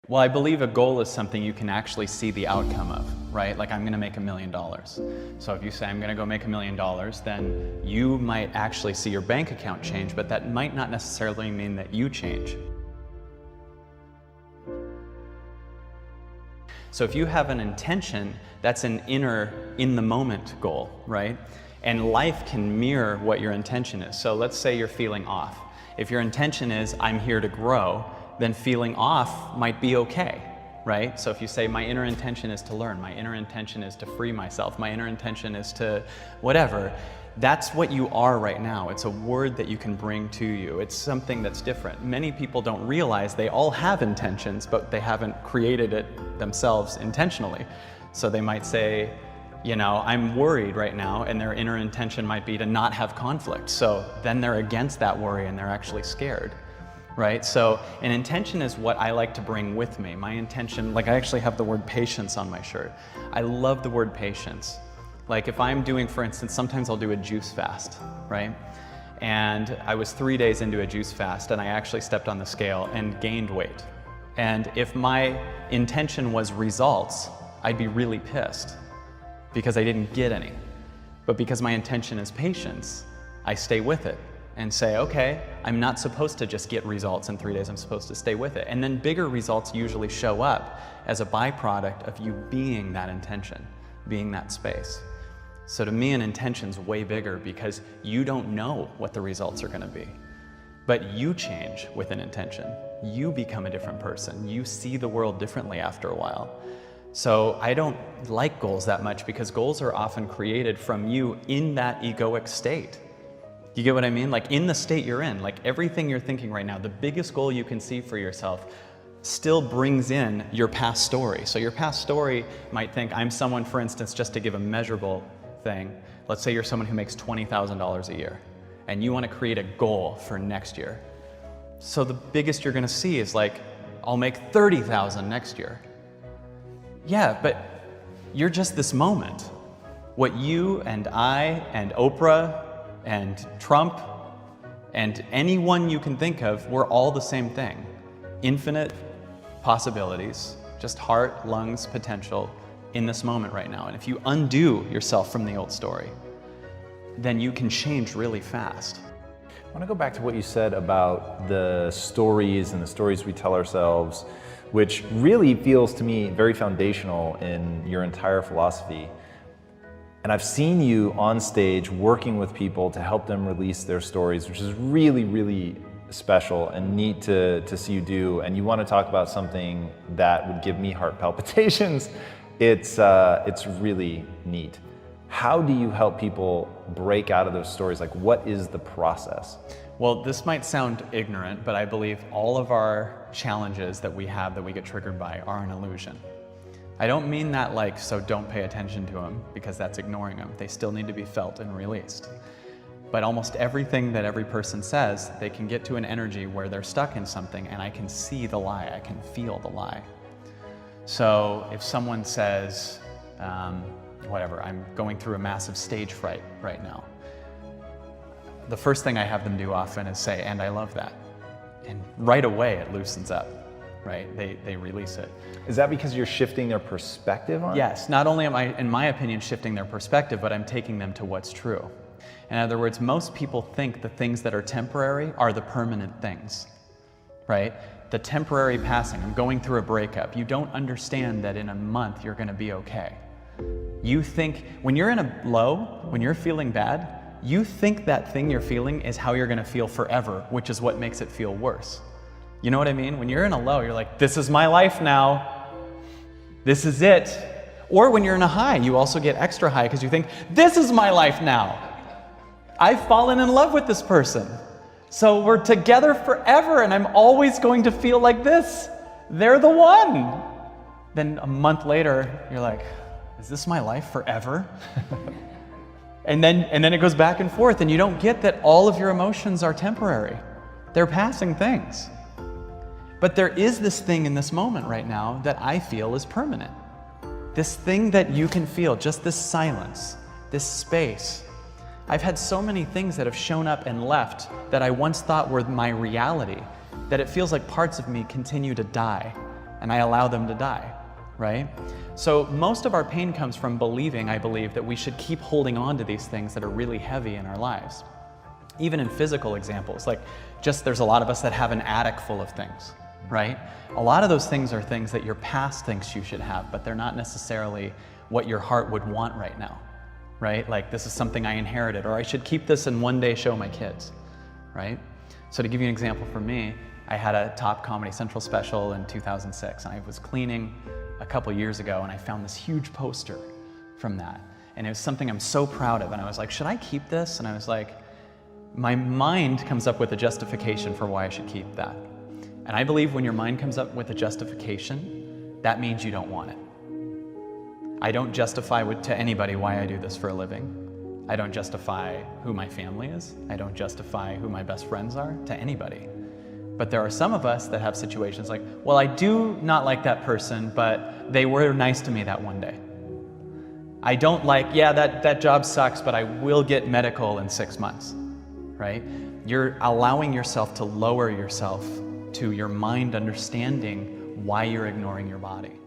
Well, I believe a goal is something you can actually see the outcome of, right? Like, I'm gonna make $1 million. So if you say, I'm gonna go make $1 million, then you might actually see your bank account change, but that might not necessarily mean that you change. So if you have an intention, that's an inner, in the moment goal, right? And life can mirror what your intention is. So let's say you're feeling off. If your intention is, I'm here to grow, then feeling off might be okay, right? So if you say, my inner intention is to learn, my inner intention is to free myself, my inner intention is to whatever, that's what you are right now. It's a word that you can bring to you. It's something that's different. Many people don't realize they all have intentions, but they haven't created it themselves intentionally. So they might say, you know, I'm worried right now, and their inner intention might be to not have conflict. So then they're against that worry and they're actually scared. Right? So an intention is what I like to bring with me. My intention, like I actually have the word patience on my shirt. I love the word patience. Like if I'm doing, for instance, sometimes I'll do a juice fast, right? And I was 3 days into a juice fast and I actually stepped on the scale and gained weight. And if my intention was results, I'd be really pissed because I didn't get any. But because my intention is patience, I stay with it and say, okay, I'm not supposed to just get results in 3 days, I'm supposed to stay with it. And then bigger results usually show up as a byproduct of you being that intention, being that space. So to me, an intention's way bigger because you don't know what the results are gonna be. But you change with an intention. You become a different person. You see the world differently after a while. So I don't like goals that much because goals are often created from you in that egoic state. You get what I mean? Like in the state you're in, like everything you're thinking right now, the biggest goal you can see for yourself still brings in your past story. So your past story might think, I'm someone, for instance, just to give a measurable thing, let's say you're someone who makes $20,000 a year and you want to create a goal for next year. So the biggest you're going to see is like, I'll make 30,000 next year. Yeah, but you're just this moment. What you and I and Oprah and Trump and anyone you can think of, we're all the same thing. Infinite possibilities, just heart, lungs, potential in this moment right now. And if you undo yourself from the old story, then you can change really fast. I want to go back to what you said about the stories and the stories we tell ourselves, which really feels to me very foundational in your entire philosophy. And I've seen you on stage working with people to help them release their stories, which is really, really special and neat to see you do. And you want to talk about something that would give me heart palpitations. It's really neat. How do you help people break out of those stories? Like, what is the process? Well, this might sound ignorant, but I believe all of our challenges that we have that we get triggered by are an illusion. I don't mean that like, so don't pay attention to them, because that's ignoring them. They still need to be felt and released. But almost everything that every person says, they can get to an energy where they're stuck in something and I can see the lie, I can feel the lie. So if someone says, whatever, I'm going through a massive stage fright right now, the first thing I have them do often is say, and I love that. And right away it loosens up. Right? They release it. Is that because you're shifting their perspective on it? Yes, not only am I, in my opinion, shifting their perspective, but I'm taking them to what's true. In other words, most people think the things that are temporary are the permanent things, right? The temporary passing, I'm going through a breakup. You don't understand that in a month you're gonna be okay. You think, when you're in a low, when you're feeling bad, you think that thing you're feeling is how you're gonna feel forever, which is what makes it feel worse. You know what I mean? When you're in a low, you're like, this is my life now. This is it. Or when you're in a high, you also get extra high because you think, this is my life now. I've fallen in love with this person. So we're together forever and I'm always going to feel like this. They're the one. Then a month later, you're like, is this my life forever? and then it goes back and forth and you don't get that all of your emotions are temporary. They're passing things. But there is this thing in this moment right now that I feel is permanent. This thing that you can feel, just this silence, this space. I've had so many things that have shown up and left that I once thought were my reality, that it feels like parts of me continue to die. and I allow them to die, right? So most of our pain comes from believing, I believe, that we should keep holding on to these things that are really heavy in our lives. Even in physical examples, like just there's a lot of us that have an attic full of things, right? A lot of those things are things that your past thinks you should have, but they're not necessarily what your heart would want right now, right? Like this is something I inherited, or I should keep this and one day show my kids, right? So to give you an example for me, I had a top Comedy Central special in 2006, and I was cleaning a couple years ago, and I found this huge poster from that. And it was something I'm so proud of, and I was like, should I keep this? And I was like, my mind comes up with a justification for why I should keep that. And I believe when your mind comes up with a justification, that means you don't want it. I don't justify to anybody why I do this for a living. I don't justify who my family is. I don't justify who my best friends are to anybody. But there are some of us that have situations like, well, I do not like that person, but they were nice to me that one day. I don't like, yeah, that job sucks, but I will get medical in 6 months, right? You're allowing yourself to lower yourself to your mind understanding why you're ignoring your body.